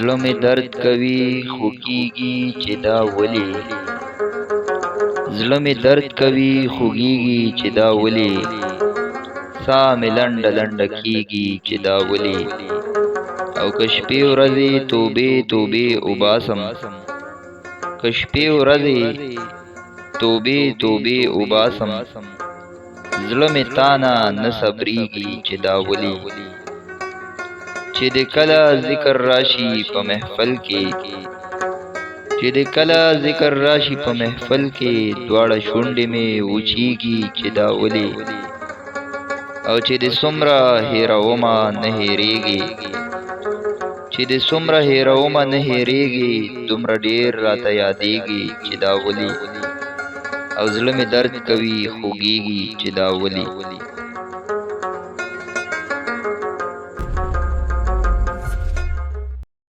زړه مې درد کوي خوږیږي چې دا ولې. زړه مې درد کوي خوږیږي چې دا ولې. ساه مې لنډه لنډه کیږي چې دا ولې. او که شپې ورځې توبې توبې وباسم، که شپې ورځې توبې توبې وباسم، زړه مې تانه نه صبریږي چې دا ولې. چې د کله ذکر راشي په محفل کې، چې د کله ذکر راشي په محفل کې، دواړه شونډې مې وچیږي چې دا ولې. او چې د څومره هېرومه نه هېرېږي، چې د څومره هېرومه نه هېرېږي، دومره ډېر راته یادېږي چې دا ولې. او زړه مې درد کوي خوږیږي چې دا ولې.